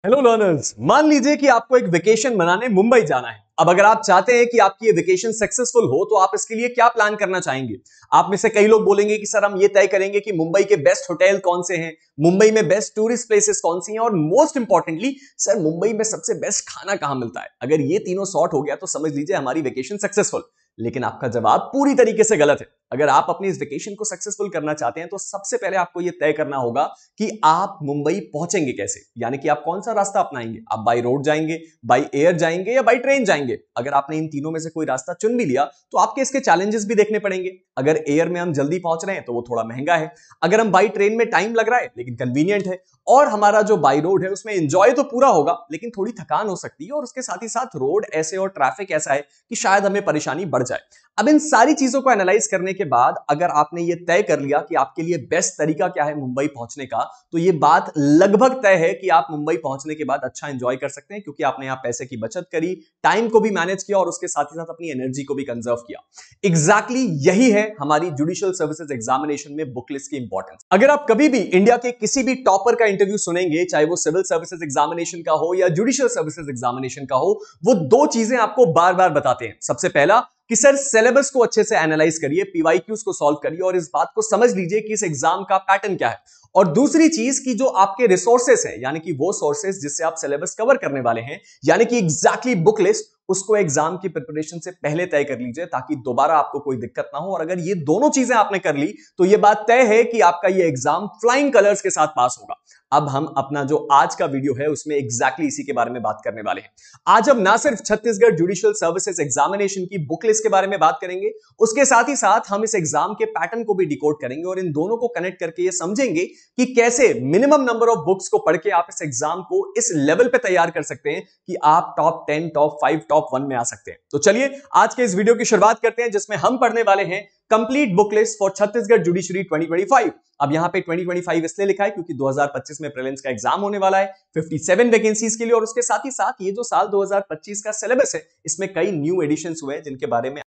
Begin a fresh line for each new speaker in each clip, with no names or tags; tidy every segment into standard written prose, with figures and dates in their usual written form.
Hello learners, मान लीजिए कि आपको एक वेकेशन मनाने मुंबई जाना है। अब अगर आप चाहते हैं कि आपकी ये वेकेशन सक्सेसफुल हो तो आप इसके लिए क्या प्लान करना चाहेंगे? आप में से कई लोग बोलेंगे कि सर हम ये तय करेंगे कि मुंबई के बेस्ट होटल कौन से हैं, मुंबई में बेस्ट टूरिस्ट प्लेसेस कौन सी हैं और मोस्ट इंपॉर्टेंटली सर मुंबई में सबसे बेस्ट खाना कहां मिलता है। अगर ये तीनों सॉर्ट हो गया तो समझ लीजिए हमारी वेकेशन सक्सेसफुल। लेकिन आपका जवाब पूरी तरीके से गलत है। अगर आप अपनी इस वेकेशन को सक्सेसफुल करना चाहते हैं तो सबसे पहले आपको यह तय करना होगा कि आप मुंबई पहुंचेंगे कैसे, यानी कि आप कौन सा रास्ता अपनाएंगे। आप बाय रोड जाएंगे, बाय एयर जाएंगे या बाय ट्रेन जाएंगे। अगर आपने इन तीनों में से कोई रास्ता चुन भी लिया तो आपके इसके चैलेंजेस भी देखने पड़ेंगे। अगर एयर में हम जल्दी पहुंच रहे हैं तो वो थोड़ा महंगा है। अगर हम बाय ट्रेन में टाइम लग रहा है लेकिन कन्वीनियंट है। और हमारा जो बाय रोड है उसमें एंजॉय तो पूरा होगा लेकिन थोड़ी थकान हो सकती है और उसके साथ ही साथ रोड ऐसे और ट्रैफिक ऐसा है कि शायद हमें परेशानी बढ़ जाए। अब इन सारी चीजों को एनालाइज करने के बाद अगर आपने ये तय कर लिया कि आपके लिए बेस्ट तरीका क्या है मुंबई पहुंचने का, तो ये बात लगभग तय है कि आप मुंबई पहुंचने के बाद अच्छा एंजॉय कर सकते हैं, क्योंकि आपने यहां पैसे की बचत करी, टाइम को भी मैनेज किया और उसके साथ ही साथ अपनी एनर्जी को भी कंजर्व किया। एग्जैक्टली यही है हमारी जुडिशियल सर्विसेज एग्जामिनेशन में बुक लिस्ट की इंपॉर्टेंस। अगर आप कभी भी इंडिया के किसी भी टॉपर का इंटरव्यू सुनेंगे, चाहे वो सिविल सर्विसेज एग्जामिनेशन का हो या जुडिशियल सर्विसेज एग्जामिनेशन का हो, वो दो चीजें आपको बार बार बताते हैं। सबसे पहला कि सर सिलेबस को अच्छे से एनालाइज करिए, पीवाईक्यूज को सॉल्व करिए और इस बात को समझ लीजिए कि इस एग्जाम का पैटर्न क्या है। और दूसरी चीज कि जो आपके रिसोर्सेस हैं, यानी कि वो सोर्सेस जिससे आप सिलेबस कवर करने वाले हैं, यानी कि एग्जैक्टली बुक लिस्ट, उसको एग्जाम की प्रिपरेशन से पहले तय कर लीजिए ताकि दोबारा आपको कोई दिक्कत ना हो। और अगर ये दोनों चीजें आपने कर ली तो ये बात तय है कि आपका ये एग्जाम फ्लाइंग कलर्स के साथ पास होगा। अब हम अपना जो आज का वीडियो है उसमें एग्जैक्टली इसी के बारे में बात करने वाले हैं। आज हम ना सिर्फ छत्तीसगढ़ जुडिशियल सर्विसेज एग्जामिनेशन की बुक लिस्ट के बारे में बात करेंगे, उसके साथ ही साथ हम इस एग्जाम के पैटर्न को भी डिकोड करेंगे और इन दोनों को कनेक्ट करके ये समझेंगे कि कैसे मिनिमम नंबर ऑफ बुक्स को पढ़ के आप इस एग्जाम को इस लेवल पे तैयार कर सकते हैं कि आप टॉप 10, टॉप 5, टॉप 1 में आ सकते हैं। तो चलिए आज के इस वीडियो की शुरुआत करते हैं जिसमें हम पढ़ने वाले हैं complete book list for Chhattisgarh judiciary 2025। अब यहां पे 2025 इसलिए लिखा है क्योंकि 2025 में प्रीलिम्स का एग्जाम होने वाला है 57 वैकेंसीज के लिए, और उसके साथ ही साथ ये जो साल 2025 का सिलेबस है इसमें कई न्यू एडिशंस हुए हैं जिनके बारे में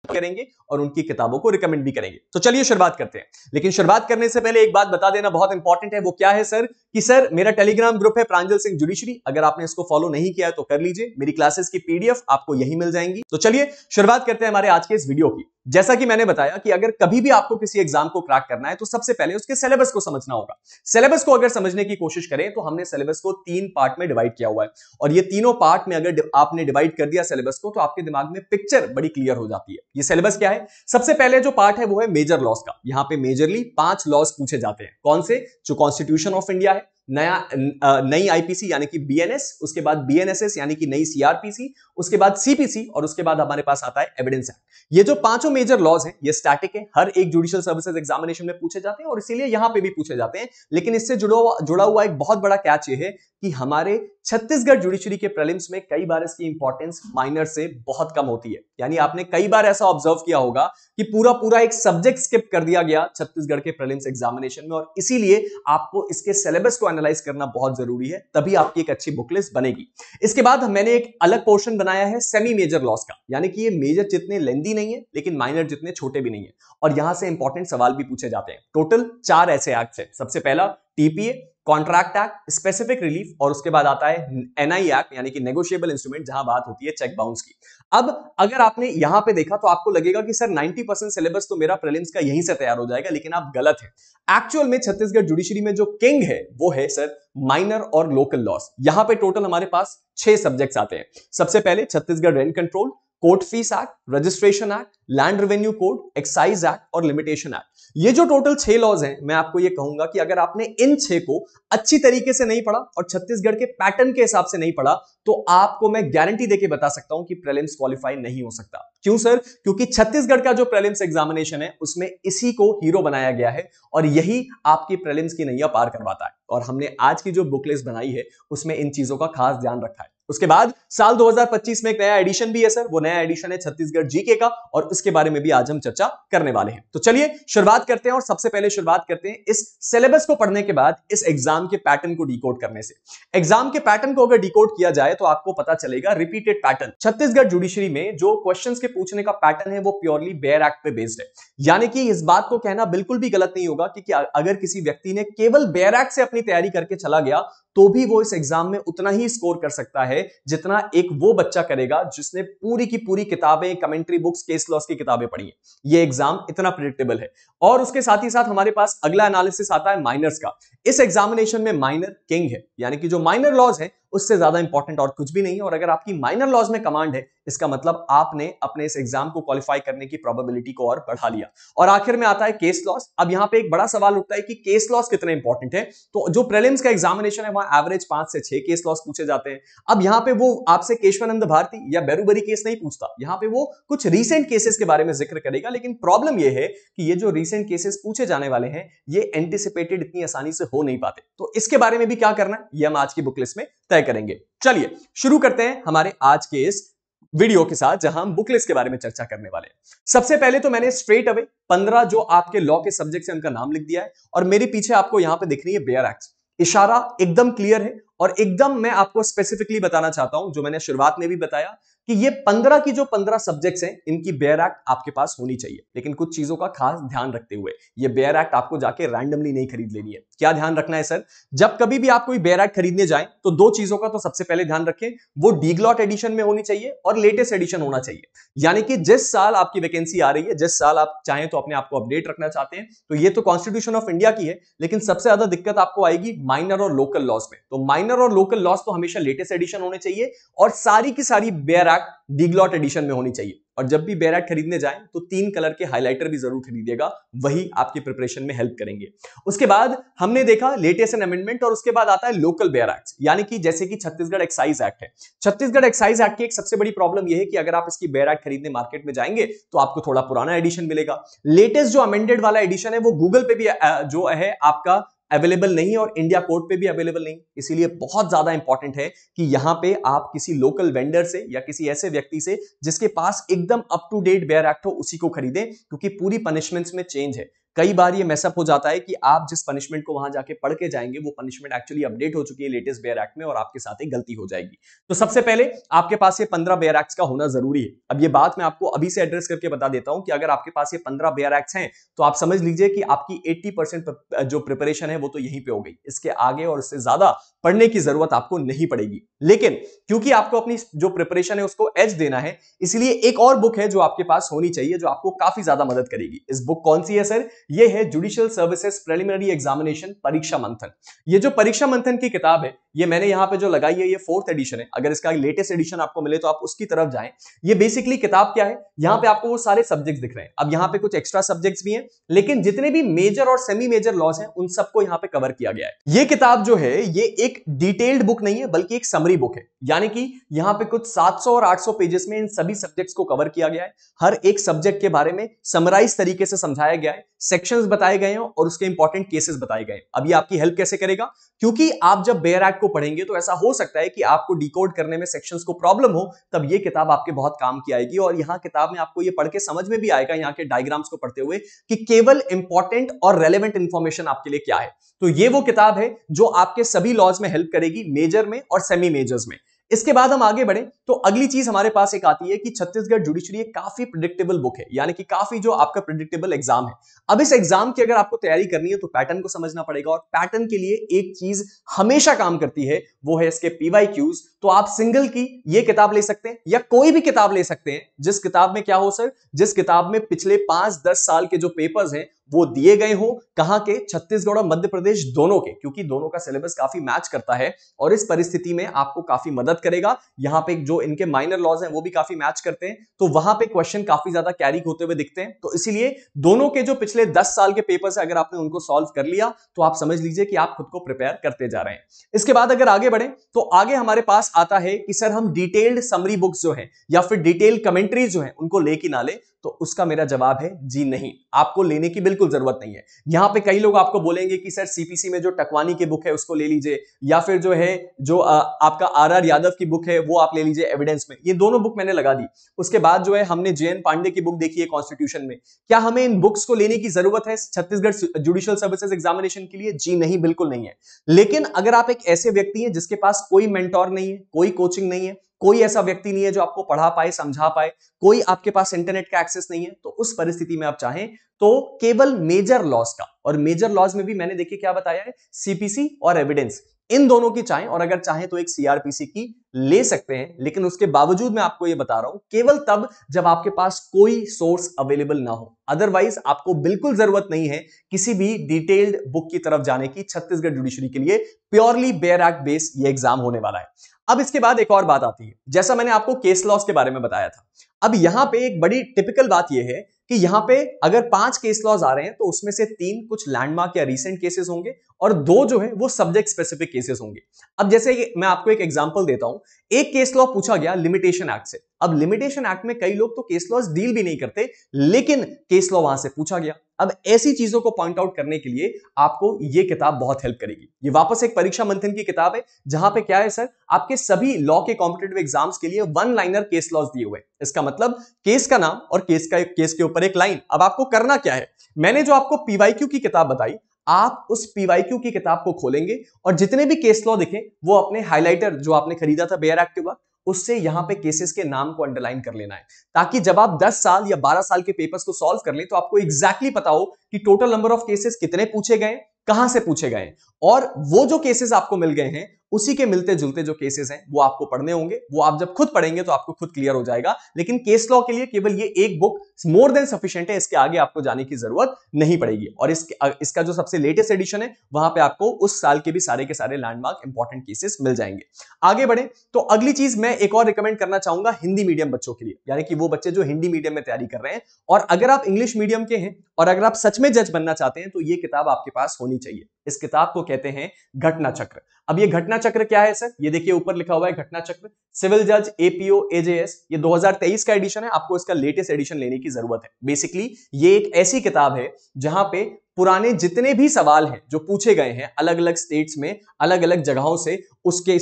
करेंगे और उनकी किताबों को रिकमेंड भी करेंगे। तो चलिए शुरुआत करते हैं। लेकिन शुरुआत करने से पहले एक बात बता देना बहुत इंपॉर्टेंट है। वो क्या है सर? कि सर मेरा टेलीग्राम ग्रुप है प्रांजल सिंह जुडिशरी, अगर आपने इसको फॉलो नहीं किया है तो कर लीजिए। मेरी क्लासेस की पीडीएफ आपको यही मिल जाएंगी। तो चलिए शुरुआत करते हैं हमारे आज के इस वीडियो की। जैसा कि मैंने बताया कि अगर कभी भी आपको किसी एग्जाम को क्रैक करना है तो सबसे पहले उसके सिलेबस को समझना होगा। सिलेबस को अगर समझने की कोशिश करें तो हमने सिलेबस को 3 पार्ट में डिवाइड किया हुआ है और ये तीनों पार्ट में अगर आपने डिवाइड कर दिया सिलेबस को तो आपके दिमाग में पिक्चर बड़ी क्लियर हो जाती है। ये सिलेबस क्या है? सबसे पहले जो पार्ट है वो है मेजर लॉस का। यहां पे मेजरली 5 लॉस पूछे जाते हैं। कौन से? जो कॉन्स्टिट्यूशन ऑफ इंडिया है, नई आईपीसी यानी कि बीएनएस, उसके बाद बीएनएसएस यानी कि नई सीआरपीसी, उसके बाद सीपीसी और उसके बाद हमारे पास आता है एविडेंस एक्ट। ये जो पांचों मेजर लॉज हैं ये स्टैटिक है, हर एक जुडिशियल सर्विसेज एग्जामिनेशन में पूछे जाते हैं और इसीलिए यहां पे भी पूछे जाते हैं। लेकिन इससे जुड़ा हुआ एक बहुत बड़ा कैच ये है कि हमारे छत्तीसगढ़ जुडिशरी के प्रीलिम्स में कई बार इसकी इंपॉर्टेंस माइनर से बहुत कम होती है। यानी आपने कई बार ऐसा ऑब्जर्व किया होगा कि पूरा एक सब्जेक्ट स्किप कर दिया गया छत्तीसगढ़ के प्रीलिम्स एग्जामिनेशन में, और इसीलिए आपको इसके सिलेबस को एनालाइज करना बहुत जरूरी है, तभी आपकी एक अच्छी बुक लिस्ट बनेगी। इसके बाद मैंने एक अलग पोर्शन बनाया है सेमी मेजर लॉस का, यानी कि ये मेजर जितने लेंदी नहीं है लेकिन माइनर जितने छोटे भी नहीं है, और यहां से इंपॉर्टेंट सवाल भी पूछे जाते हैं। टोटल 4 ऐसे एक्ट है। सबसे पहला TPA, contract act, specific relief, और उसके बाद आता है एनआई एक्ट यानी कि नेगोशिएबल इंस्ट्रूमेंट, जहां बात होती है चेक बाउंस की। अब अगर आपने यहां पे देखा तो आपको लगेगा कि सर 90% सिलेबस तो मेरा प्रीलिम्स का यहीं से तैयार हो जाएगा, लेकिन आप गलत है। एक्चुअल में छत्तीसगढ़ जुडिशरी में जो किंग है वो है सर माइनर और लोकल लॉस। यहां पे टोटल हमारे पास 6 सब्जेक्ट्स आते हैं। सबसे पहले Chhattisgarh rent control, court fees act, registration act, land revenue code, excise act और लिमिटेशन एक्ट। ये जो टोटल 6 लॉज हैं, मैं आपको ये कहूंगा कि अगर आपने इन 6 को अच्छी तरीके से नहीं पढ़ा और छत्तीसगढ़ के पैटर्न के हिसाब से नहीं पढ़ा तो आपको मैं गारंटी देके बता सकता हूं कि प्रीलिम्स क्वालिफाई नहीं हो सकता। क्यों सर? क्योंकि छत्तीसगढ़ का जो प्रीलिम्स एग्जामिनेशन है उसमें इसी को हीरो बनाया गया है और यही आपकी प्रीलिम्स की नैया पार करवाता है। और हमने आज की जो बुक लिस्ट बनाई है उसमें इन चीजों का खास ध्यान रखा है। उसके बाद साल 2025 में एक नया एडिशन भी है सर, वो नया एडिशन है छत्तीसगढ़ जीके का, और उसके बारे में भी आज हम चर्चा करने वाले हैं। तो चलिए शुरुआत करते हैं, और सबसे पहले शुरुआत करते हैं इस सिलेबस को पढ़ने के बाद इस एग्जाम के पैटर्न को डिकोड करने से। एग्जाम के पैटर्न को अगर डिकोड किया जाए तो आपको पता चलेगा रिपीटेड पैटर्न। छत्तीसगढ़ जुडिशरी में जो क्वेश्चंस के पूछने का पैटर्न है वो प्योरली बेयर एक्ट पे बेस्ड है, यानी कि इस बात को कहना बिल्कुल भी गलत नहीं होगा कि अगर किसी व्यक्ति ने केवल बेयर एक्ट से अपनी तैयारी करके चला गया तो भी वो इस एग्जाम में उतना ही स्कोर कर सकता है जितना एक वो बच्चा करेगा जिसने पूरी की पूरी किताबें, कमेंट्री बुक्स, केस लॉस की किताबें पढ़ी हैं। ये एग्जाम इतना प्रेडिक्टेबल है। और उसके साथ ही साथ हमारे पास अगला एनालिसिस आता है माइनर्स का। इस एग्जामिनेशन में माइनर किंग है, यानी कि जो माइनर लॉज है उससे ज्यादा इंपॉर्टेंट और कुछ भी नहीं है। और अगर आपकी माइनर लॉज में कमांड है, इसका मतलब आपने अपने इस एग्जाम को क्वालिफाई करने की प्रोबेबिलिटी को और बढ़ा लिया। और आखिर में आता है केस लॉस। अब यहां पे एक बड़ा सवाल उठता है कि केस लॉस कितने इंपॉर्टेंट है। तो जो प्रीलिम्स का एग्जामिनेशन है वहां एवरेज 5 से 6 केस लॉस पूछे जाते हैं। अब यहां पे वो आपसे केशवानंद भारती या बेरुबरी केस नहीं पूछता, यहां पे वो कुछ रीसेंट केसेस के बारे में जिक्र करेगा। लेकिन प्रॉब्लम ये है कि ये जो रीसेंट केसेस पूछे जाने वाले हैं ये एंटिसिपेटेड इतनी आसानी से हो नहीं पाते। तो इसके बारे में भी क्या करना है ये हम आज की बुक लिस्ट में तय करेंगे। चलिए शुरू करते हैं हमारे आज के इस वीडियो के साथ, जहां हम बुक लिस्ट के बारे में चर्चा करने वाले हैं। सबसे पहले तो मैंने स्ट्रेट अवे 15 जो आपके लॉ के सब्जेक्ट्स हैं उनका नाम लिख दिया है, और मेरे पीछे आपको यहां पे दिख रही है बेयर एक्ट। इशारा एकदम क्लियर है, और एकदम मैं आपको स्पेसिफिकली बताना चाहता हूं, जो मैंने शुरुआत में भी बताया कि ये 15 की जो 15 सब्जेक्ट्स हैं इनकी बेयर एक्ट आपके पास होनी चाहिए। लेकिन कुछ चीजों का खास ध्यान रखते हुए, ये बेयर एक्ट आपको जाके रैंडमली नहीं खरीद लेनी है। क्या ध्यान रखना है सर? जब कभी भी आप कोई बेयर एक्ट खरीदने जाएं तो दो चीजों का तो सबसे पहले ध्यान रखें, वो डीग्लॉट एडिशन में होनी चाहिए और लेटेस्ट एडिशन होना चाहिए। यानी कि जिस साल आपकी वैकेंसी आ रही है, जिस साल आप चाहें तो अपने आप को अपडेट रखना चाहते हैं, तो ये तो कॉन्स्टिट्यूशन ऑफ इंडिया की है। लेकिन सबसे ज्यादा दिक्कत आपको आएगी माइनर और लोकल लॉज में। तो माइनर और लोकल लॉज तो हमेशा लेटेस्ट एडिशन होने चाहिए, और सारी की सारी बेयर एक्ट डीग्लॉट एडिशन में होनी चाहिए। और जब भी बेयर एक्ट खरीदने जाएं तो 3 कलर के हाइलाइटर भी जरूर खरीदिएगा, वही आपकी प्रिपरेशन में हेल्प करेंगे। उसके बाद हमने देखा लेटेस्ट एंड अमेंडमेंट, और उसके बाद आता है लोकल बेयर एक्ट, यानी कि जैसे कि छत्तीसगढ़ एक्साइज एक्ट है। छत्तीसगढ़ एक्साइज एक्ट की एक सबसे बड़ी प्रॉब्लम यह है कि अगर आप इसकी बेयर एक्ट खरीदने मार्केट में जाएंगे तो आपको थोड़ा पुराना एडिशन मिलेगा। लेटेस्ट जो अमेंडेड वाला एडिशन है वो गूगल पे भी जो है आपका अवेलेबल नहीं, और इंडिया कोर्ट पे भी अवेलेबल नहीं। इसीलिए बहुत ज्यादा इंपॉर्टेंट है कि यहां पे आप किसी लोकल वेंडर से या किसी ऐसे व्यक्ति से जिसके पास एकदम up to date bare act हो उसी को खरीदें, क्योंकि पूरी पनिशमेंट्स में चेंज है। कई बार ये मैसअप हो जाता है कि आप जिस पनिशमेंट को वहां जाके पढ़ के जाएंगे वो पनिशमेंट एक्चुअली अपडेट हो चुकी है लेटेस्ट बेयर एक्ट में, और आपके साथ एक गलती हो जाएगी। तो सबसे पहले आपके पास ये 15 बेयर एक्ट्स का होना जरूरी है। अब ये बात मैं आपको अभी से एड्रेस करके बता देता हूं कि अगर आपके पास ये 15 बेयर एक्ट्स हैं तो आप समझ लीजिए कि आपकी 80% जो प्रिपरेशन है वो तो यहीं पे हो गई। इसके आगे और इससे ज्यादा पढ़ने की जरूरत आपको नहीं पड़ेगी। लेकिन क्योंकि आपको अपनी जो प्रिपरेशन है उसको एज देना है, इसलिए एक और बुक है जो आपके पास होनी चाहिए, जो आपको काफी ज्यादा मदद करेगी। इस बुक कौन सी है सर? ये है जुडिशियल सर्विसेज प्रिलिमिनरी एग्जामिनेशन परीक्षा मंथन। ये जो परीक्षा मंथन की किताब है, ये मैंने यहां पे जो लगाई है ये 4th एडिशन है। अगर इसका लेटेस्ट एडिशन आपको मिले तो आप उसकी तरफ जाएं। ये बेसिकली किताब क्या है, यहां पे आपको वो सारे सब्जेक्ट्स दिख रहे हैं। अब यहां पे कुछ एक्स्ट्रा सब्जेक्ट्स भी हैं, लेकिन जितने भी मेजर और सेमी मेजर लॉज हैं उन सबको यहां पे कवर किया गया है। ये किताब जो है ये एक डिटेल्ड बुक नहीं है बल्कि एक समरी बुक है, यानी कि यहां पे कुछ 700 और 800 पेजेस में इन सभी सब्जेक्ट्स को कवर किया गया है। हर एक सब्जेक्ट के बारे में समराइज तरीके से समझाया गया है, सेक्शंस बताए गए हैं और उसके इंपॉर्टेंट केसेस बताए गए हैं। अब ये आपकी हेल्प कैसे करेगा? क्योंकि आप जब बेयर एक्ट को पढ़ेंगे तो ऐसा हो सकता है कि आपको डिकोड करने में सेक्शंस को प्रॉब्लम हो, तब ये किताब आपके बहुत काम की आएगी। और यहां किताब में आपको ये पढ़ के समझ में भी आएगा, यहां के डायग्राम्स को पढ़ते हुए, कि केवल इंपॉर्टेंट और रेलेवेंट इंफॉर्मेशन आपके लिए क्या है। तो ये वो किताब है जो आपके सभी लॉज में हेल्प करेगी, मेजर में और सेमी मेजर्स में। इसके बाद हम आगे बढ़े तो अगली चीज हमारे पास एक आती है कि छत्तीसगढ़ जुडिशरी एक काफी प्रेडिक्टेबल बुक है, यानी कि काफी जो आपका प्रेडिक्टेबल एग्जाम है। अब इस एग्जाम की अगर आपको तैयारी करनी है तो पैटर्न को समझना पड़ेगा, और पैटर्न के लिए एक चीज हमेशा काम करती है, वो है इसके PYQs। तो आप सिंगल की ये किताब ले सकते हैं या कोई भी किताब ले सकते हैं, जिस किताब में क्या हो सर, जिस किताब में पिछले 5-10 साल के जो पेपर्स हैं वो दिए गए हो, कहां के, छत्तीसगढ़ और मध्य प्रदेश दोनों के, क्योंकि दोनों का सिलेबस काफी मैच करता है और इस परिस्थिति में आपको काफी मदद करेगा। यहां पे जो इनके माइनर लॉज हैं वो भी काफी मैच करते हैं, तो वहां पे क्वेश्चन काफी ज्यादा कैरी होते हुए दिखते हैं। तो इसीलिए दोनों के जो पिछले 10 साल के पेपर्स है, अगर आपने उनको सॉल्व कर लिया तो आप समझ लीजिए कि आप खुद को प्रिपेयर करते जा रहे हैं। इसके बाद अगर आगे बढ़े तो आगे हमारे पास आता है कि सर हम डिटेल्ड समरी बुक्स जो है या फिर डिटेल्ड कमेंट्रीज जो है उनको ले कि ना ले, तो उसका मेरा जवाब है जी नहीं, आपको लेने की बिल्कुल जरूरत नहीं है। यहां पे कई लोग आपको बोलेंगे कि सर सीपीसी में जो टकवानी की बुक है उसको ले लीजिए, या फिर जो है जो आपका आर यादव की बुक है वो आप ले लीजिए एविडेंस में। ये दोनों बुक मैंने लगा दी। उसके बाद जो है हमने जेएन पांडे की बुक देखी है कॉन्स्टिट्यूशन में। क्या हमें इन बुक्स को लेने की जरूरत है छत्तीसगढ़ जुडिशियल सर्विसेज एग्जामिनेशन के लिए? जी नहीं, बिल्कुल नहीं है। लेकिन अगर आप एक ऐसे व्यक्ति हैं जिसके पास कोई मेंटोर नहीं है, कोई कोचिंग नहीं है, कोई ऐसा व्यक्ति नहीं है जो आपको पढ़ा पाए, समझा पाए, कोई आपके पास इंटरनेट का एक्सेस नहीं है, तो उस परिस्थिति में आप चाहें तो केवल मेजर लॉज का, और मेजर लॉज में भी मैंने देखिए क्या बताया है, सीपीसी और एविडेंस, इन दोनों की चाहें, और अगर चाहें तो एक सीआरपीसी की ले सकते हैं। लेकिन उसके बावजूद मैं आपको यह बता रहा हूं केवल तब जब आपके पास कोई सोर्स अवेलेबल ना हो। अदरवाइज आपको बिल्कुल जरूरत नहीं है किसी भी डिटेल्ड बुक की तरफ जाने की छत्तीसगढ़ जुडिशरी के लिए। प्योरली बेयर एक्ट बेस ये एग्जाम होने वाला है। अब इसके बाद एक और बात आती है, जैसा मैंने आपको केस लॉस के बारे में बताया था। अब यहां पे एक बड़ी टिपिकल बात यह है कि यहां पे अगर 5 केस लॉज आ रहे हैं तो उसमें से 3 कुछ लैंडमार्क या रीसेंट केसेस होंगे और 2 जो है वो सब्जेक्ट स्पेसिफिक केसेस होंगे। अब जैसे मैं आपको एक एग्जांपल देता हूं, एक केस लॉ पूछा गया लिमिटेशन एक्ट से। अब लिमिटेशन एक्ट में कई लोग तो केस लॉज डील भी नहीं करते, लेकिन केस लॉ वहां से पूछा गया। अब ऐसी चीजों को पॉइंट आउट करने के लिए आपको यह किताब बहुत हेल्प करेगी। ये वापस एक परीक्षा मंथन की किताब है, जहां पे क्या है सर, आपके सभी लॉ के कॉम्पिटिटिव एग्जाम्स के लिए 1 लाइनर केस लॉज दिए हुए। इसका मतलब केस का नाम और केस के ऊपर एक लाइन। अब आपको करना क्या है, मैंने जो आपको पीवाईक्यू की किताब बताई, आप उस पीवाईक्यू की किताब को खोलेंगे और जितने भी केस लॉ दिखे वो अपने हाइलाइटर जो आपने खरीदा था बेयर एक्ट के बाद, उससे यहां पे केसेस के नाम को अंडरलाइन कर लेना है, ताकि जब आप 10 साल या 12 साल के पेपर्स को सॉल्व कर लें तो आपको एग्जैक्टली पता हो कि टोटल नंबर ऑफ केसेस कितने पूछे गए, कहां से पूछे गए, और वो जो केसेस आपको मिल गए हैं उसी के मिलते जुलते जो केसेस हैं वो आपको पढ़ने होंगे। वो आप जब खुद पढ़ेंगे तो आपको खुद क्लियर हो जाएगा। लेकिन केस लॉ के लिए केवल ये एक बुक मोर देन सफिशिएंट है, इसके आगे आपको जाने की जरूरत नहीं पड़ेगी। और इसका जो सबसे लेटेस्ट एडिशन है वहां पे आपको उस साल के भी सारे के सारे लैंडमार्क इंपॉर्टेंट केसेस मिल जाएंगे। आगे बढ़े तो अगली चीज मैं एक और रिकमेंड करना चाहूंगा हिंदी मीडियम बच्चों के लिए, यानी कि वो बच्चे जो हिंदी मीडियम में तैयारी कर रहे हैं, और अगर आप इंग्लिश मीडियम के हैं और अगर आप सच में जज बनना चाहते हैं तो ये किताब आपके पास होनी चाहिए। इस किताब को कहते हैं घटना चक्र। अब ये घटना चक्र क्या है सर, ये देखिए ऊपर लिखा हुआ है घटना चक्र, सिविल जज एपीओ एजेएस। ये 2023 का एडिशन है, आपको इसका लेटेस्ट एडिशन लेने की जरूरत है। बेसिकली ये एक ऐसी किताब है जहां पे पुराने जितने भी सवाल हैं जो पूछे गए हैं अलग अलग स्टेट्स में अलग अलग जगहों से, उसके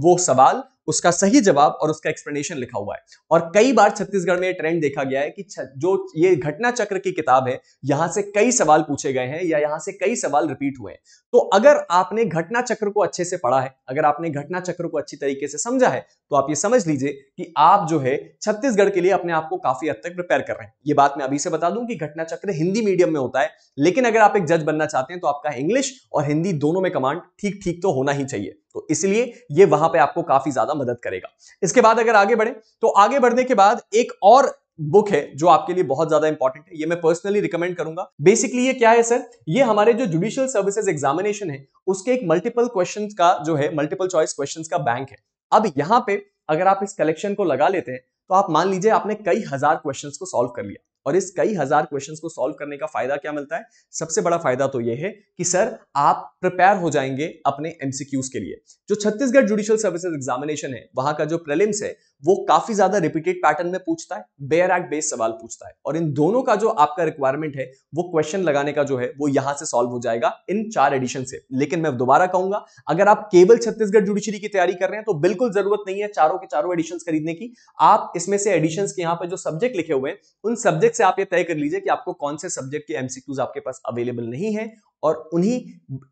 वो सवाल, उसका सही जवाब और उसका एक्सप्लेनेशन लिखा हुआ है। और कई बार छत्तीसगढ़ में ट्रेंड देखा गया है कि जो ये घटना चक्र की किताब है यहां से कई सवाल पूछे गए हैं या यहां से कई सवाल रिपीट हुए हैं। तो अगर आपने घटना चक्र को अच्छे से पढ़ा है, अगर आपने घटना चक्र को अच्छी तरीके से समझा है, तो आप ये समझ लीजिए कि आप जो है छत्तीसगढ़ के लिए अपने आप को काफी हद तक प्रिपेयर कर रहे हैं। ये बात मैं अभी से बता दूं कि घटना चक्र हिंदी मीडियम में होता है, लेकिन अगर आप एक जज बनना चाहते हैं तो आपका इंग्लिश और हिंदी दोनों में कमांड ठीक ठीक तो होना ही चाहिए। तो इसलिए ये वहां पे आपको काफी ज्यादा मदद करेगा। इसके बाद अगर आगे बढ़े तो आगे बढ़ने के बाद एक और बुक है जो आपके लिए बहुत ज्यादा इंपॉर्टेंट है, ये मैं पर्सनली रिकमेंड करूंगा। बेसिकली ये क्या है सर, ये हमारे जो जुडिशियल सर्विसेज एग्जामिनेशन है उसके एक मल्टीपल क्वेश्चंस का जो है मल्टीपल चॉइस क्वेश्चंस का बैंक है। अब यहां पे अगर आप इस कलेक्शन को लगा लेते हैं तो आप मान लीजिए आपने कई हजार क्वेश्चंस को सॉल्व कर लिया। और इस कई हजार क्वेश्चंस को सॉल्व करने का फायदा क्या मिलता है, सबसे बड़ा फायदा तो यह है कि सर आप प्रिपेयर हो जाएंगे अपने एमसीक्यूज के लिए। जो छत्तीसगढ़ जुडिशियल सर्विसेज एग्जामिनेशन है वहां का जो प्रीलिम्स है वो काफी ज्यादा रिपीटेड पैटर्न में पूछता है, बेयर एक्ट बेस्ड सवाल पूछता है, और इन दोनों का जो आपका रिक्वायरमेंट है वो क्वेश्चन लगाने का जो है वो यहां से सॉल्व हो जाएगा इन 4 एडिशन से। लेकिन मैं दोबारा कहूंगा, अगर आप केवल छत्तीसगढ़ जुडिशरी की तैयारी कर रहे हैं तो बिल्कुल जरूरत नहीं है चारों के चारों एडिशन खरीदने की। आप इसमें से एडिशन के यहाँ पे जो सब्जेक्ट लिखे हुए हैं उन सब्जेक्ट से आप ये तय कर लीजिए कि आपको कौन से सब्जेक्ट के एमसीक्यूज आपके पास अवेलेबल नहीं है, और उन्हीं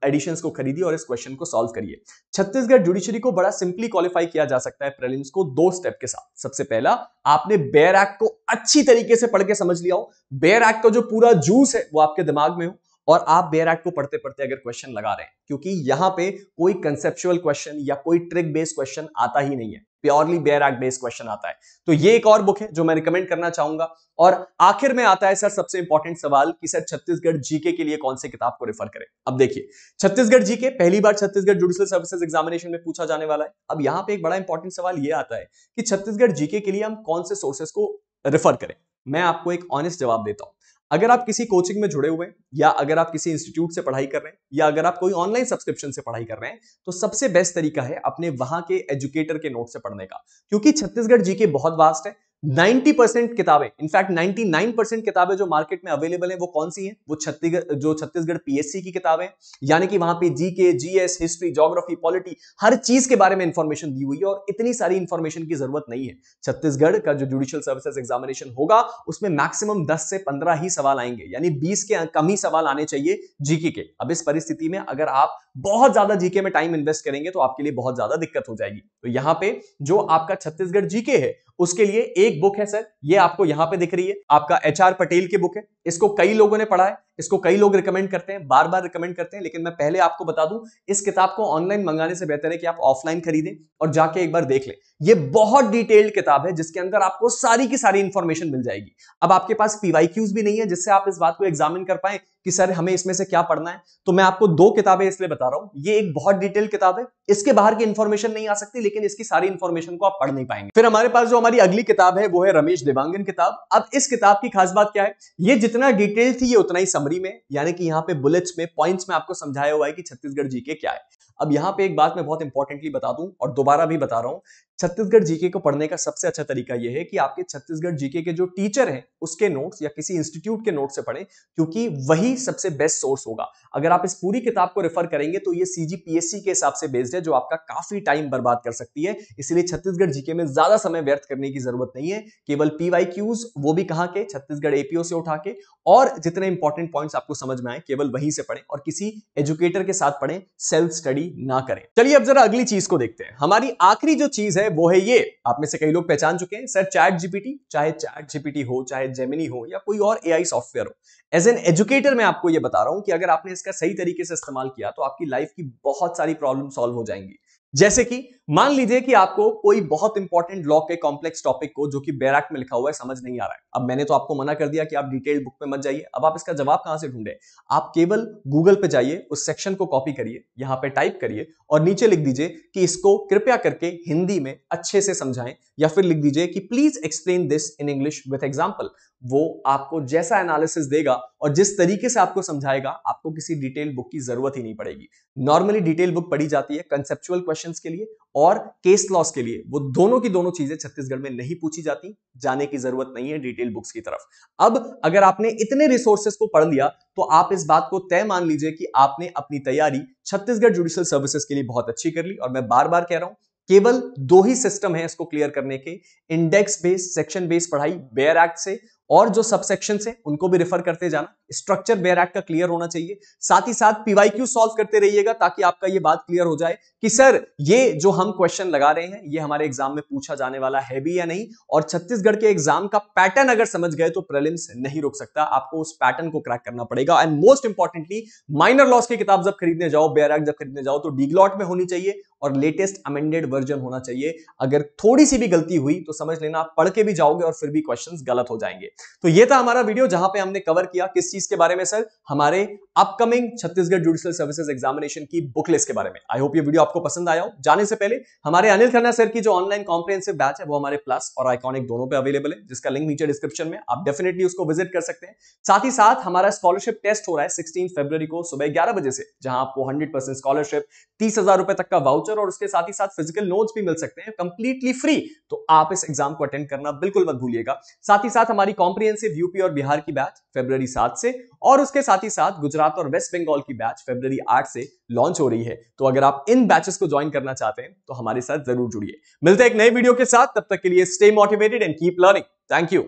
एडिशंस को खरीदिए और इस क्वेश्चन को सॉल्व करिए। छत्तीसगढ़ जुडिशरी को बड़ा सिंपली क्वालिफाई किया जा सकता है प्रीलिम्स को 2 स्टेप के साथ। सबसे पहला, आपने बेयर एक्ट को अच्छी तरीके से पढ़ के समझ लिया हो, बेयर एक्ट का जो पूरा जूस है वो आपके दिमाग में हो, और आप बेयर एक्ट को पढ़ते पढ़ते अगर क्वेश्चन लगा रहे हैं, क्योंकि यहां पे कोई कंसेप्चुअल क्वेश्चन या कोई ट्रिक बेस्ड क्वेश्चन आता ही नहीं है, purely bare act based question आता है। तो ये एक और बुक है जो मैं रिकमेंड करना चाहूंगा। और आखिर में आता है सर सबसे इंपॉर्टेंट सवाल कि सर छत्तीसगढ़ जीके के लिए कौन सी किताब को रेफर करें। अब देखिए, छत्तीसगढ़ जीके पहली बार छत्तीसगढ़ जुडिशियल सर्विसेज एग्जामिनेशन में पूछा जाने वाला है। अब यहां पे एक बड़ा इंपॉर्टेंट सवाल यह आता है कि छत्तीसगढ़ जीके के लिए हम कौन से सोर्सेस को रेफर करें। मैं आपको एक ऑनेस्ट जवाब देता हूं, अगर आप किसी कोचिंग में जुड़े हुए हैं, या अगर आप किसी इंस्टीट्यूट से पढ़ाई कर रहे हैं, या अगर आप कोई ऑनलाइन सब्सक्रिप्शन से पढ़ाई कर रहे हैं, तो सबसे बेस्ट तरीका है अपने वहां के एजुकेटर के नोट से पढ़ने का, क्योंकि छत्तीसगढ़ जीके बहुत वास्ट है। 90% किताबें, इनफैक्ट 99% किताबें जो मार्केट में अवेलेबल हैं वो कौन सी हैं? वो छत्तीसगढ़ पीएससी की किताबें, यानी कि वहां पे GK, GS, history, geography, polity, हर चीज के बारे में इंफॉर्मेशन दी हुई है और इतनी सारी इंफॉर्मेशन की जरूरत नहीं है। छत्तीसगढ़ का जो जुडिशियल सर्विसेज एग्जामिनेशन होगा उसमें मैक्सिमम 10 से 15 ही सवाल आएंगे, यानी 20 के कम ही सवाल आने चाहिए जीके के। अब इस परिस्थिति में अगर आप बहुत ज्यादा जीके में टाइम इन्वेस्ट करेंगे तो आपके लिए बहुत ज्यादा दिक्कत हो जाएगी। तो यहां पे जो आपका छत्तीसगढ़ जीके है उसके लिए एक बुक है सर, ये आपको यहां पे दिख रही है, आपका एचआर पटेल की बुक है। इसको कई लोगों ने पढ़ा है, इसको कई लोग रिकमेंड करते हैं, बार बार रिकमेंड करते हैं, लेकिन मैं पहले आपको बता दूं इस किताब को ऑनलाइन मंगाने से बेहतर है कि आप ऑफलाइन खरीदें और जाके एक बार देख लें। ये बहुत डिटेल्ड किताब है जिसके अंदर आपको सारी की सारी इंफॉर्मेशन मिल जाएगी। अब आपके पास पीवाईक्यूज भी नहीं है जिससे आप इस बात को एग्जामिन कर पाए कि सर हमें इसमें से क्या पढ़ना है, तो मैं आपको दो किताबें इसलिए बता रहा हूं। ये एक बहुत डिटेल किताब है, इसके बाहर की इंफॉर्मेशन नहीं आ सकती, लेकिन इसकी सारी इंफॉर्मेशन को आप पढ़ नहीं पाएंगे। फिर हमारे पास जो हमारी अगली किताब है वो है रमेश देवांगन किताब। अब इस किताब की खास बात क्या है, ये जितना डिटेल थी ये उतना ही समरी में, यानी कि यहाँ पे बुलेट्स में, पॉइंट्स में आपको समझाया हुआ है कि छत्तीसगढ़ जीके क्या है। अब यहां पे एक बात मैं बहुत इंपॉर्टेंटली बता दूं और दोबारा भी बता रहा हूं, छत्तीसगढ़ जीके को पढ़ने का सबसे अच्छा तरीका यह है कि आपके छत्तीसगढ़ जीके के जो टीचर हैं उसके नोट्स या किसी इंस्टीट्यूट के नोट्स से पढ़ें, क्योंकि वही सबसे बेस्ट सोर्स होगा। अगर आप इस पूरी किताब को रेफर करेंगे तो ये सीजीपीएससी के हिसाब से बेस्ड है, जो आपका काफी टाइम बर्बाद कर सकती है। इसलिए छत्तीसगढ़ जीके में ज्यादा समय व्यर्थ करने की जरूरत नहीं है। केवल पीवाईक्यूज, वो भी कहां के, छत्तीसगढ़ एपीओ से उठा के, और जितने इंपॉर्टेंट पॉइंट्स आपको समझ में आए केवल वहीं से पढ़ें और किसी एजुकेटर के साथ पढ़ें, सेल्फ स्टडी ना करें। चलिए अब जरा अगली चीज को देखते हैं। हमारी आखिरी जो चीज है वो है ये, आप में से कई लोग पहचान चुके हैं, सर चैट जीपीटी, चाहे चैट जीपीटी हो, चाहे जेमिनी हो, या कोई और एआई सॉफ्टवेयर हो। एज एन एजुकेटर मैं आपको यह बता रहा हूं कि अगर आपने इसका सही तरीके से इस्तेमाल किया तो आपकी लाइफ की बहुत सारी प्रॉब्लम सॉल्व हो जाएंगी। जैसे कि मान लीजिए कि आपको कोई बहुत इंपॉर्टेंट लॉ के कॉम्प्लेक्स टॉपिक को, जो कि बेयर एक्ट में लिखा हुआ है, समझ नहीं आ रहा है। अब मैंने तो आपको मना कर दिया कि आप डिटेल्ड बुक में मत जाइए, अब आप इसका जवाब कहां से ढूंढे? आप केवल गूगल पे जाइए, उस सेक्शन को कॉपी करिए, यहां पे टाइप करिए और नीचे लिख दीजिए कि इसको कृपया करके हिंदी में अच्छे से समझाएं, या फिर लिख दीजिए कि please explain this in English with example. वो आपको जैसा एनालिसिस देगा और जिस तरीके से आपको समझाएगा, आपको किसी डिटेल बुक की जरूरत ही नहीं पड़ेगी। नॉर्मली डिटेल बुक पढ़ी जाती है कंसेप्चुअल क्वेश्चंस के लिए और केस लॉस के लिए, वो दोनों की दोनों चीजें छत्तीसगढ़ में नहीं पूछी जाती, जाने की जरूरत नहीं है डिटेल बुक्स की तरफ। अब अगर आपने इतने रिसोर्सेज को पढ़ लिया तो आप इस बात को तय मान लीजिए कि आपने अपनी तैयारी छत्तीसगढ़ जुडिशियल सर्विसेज के लिए बहुत अच्छी कर ली। और मैं बार बार कह रहा हूं, केवल दो ही सिस्टम है इसको क्लियर करने के, इंडेक्स बेस्ड, सेक्शन बेस्ड पढ़ाई बेयर एक्ट से, और जो सबसेक्शन है उनको भी रेफर करते जाना। स्ट्रक्चर बेयर एक्ट का क्लियर होना चाहिए, साथ ही साथ पीवाईक्यू सॉल्व करते रहिएगा ताकि आपका ये बात क्लियर हो जाए कि सर ये जो हम क्वेश्चन लगा रहे हैं ये हमारे एग्जाम में पूछा जाने वाला है भी या नहीं। और छत्तीसगढ़ के एग्जाम का पैटर्न अगर समझ गए तो प्रीलिम्स नहीं रुक सकता, आपको उस पैटर्न को क्रैक करना पड़ेगा। And most importantly, minor loss की किताब जब खरीदने जाओ, बेयर एक्ट जब खरीदने जाओ, तो डीग्लॉट में होनी चाहिए और लेटेस्ट अमेंडेड वर्जन होना चाहिए। अगर थोड़ी सी भी गलती हुई तो समझ लेना आप पढ़ के भी जाओगे और फिर भी क्वेश्चंस गलत हो जाएंगे। तो ये था हमारा वीडियो जहां पे हमने कवर किया किस चीज के बारे में सर, हमारे upcoming Chhattisgarh judicial services examination की बुक लिस्ट के बारे में। आई होप ये वीडियो आपको पसंद आया हो। जाने से पहले हमारे अनिल खन्ना सर की जो ऑनलाइन कॉम्प्रिहेंसिव बैच है वो हमारे प्लस और आइकॉनिक दोनों पे अवेलेबल है, जिसका लिंक नीचे डिस्क्रिप्शन में, आप डेफिनेटली उसको विजिट कर सकते हैं। साथ ही साथ हमारा स्कॉलरशिप टेस्ट हो रहा है 16 फरवरी को सुबह 11 बजे से, जहां आपको 100% स्कॉलरशिप, 30,000 रुपए तक का वाउचर और उसके साथ ही साथ फिजिकल नोट्स भी मिल सकते हैं कंप्लीटली फ्री। तो आप इस एग्जाम को अटेंड करना बिल्कुल मत भूलिएगा। साथ ही साथ हमारी कॉम्प्रिहेंसिव यूपी और बिहार की बैच फरवरी 7 से, और उसके साथ ही साथ गुजरात और वेस्ट बंगाल की बैच फरवरी 8 से लॉन्च हो रही है। तो अगर आप इन बैचेस को ज्वाइन करना चाहते हैं तो हमारे साथ जरूर जुड़िए। मिलते हैं एक नए वीडियो के साथ, तब तक के लिए stay motivated and keep learning. Thank you.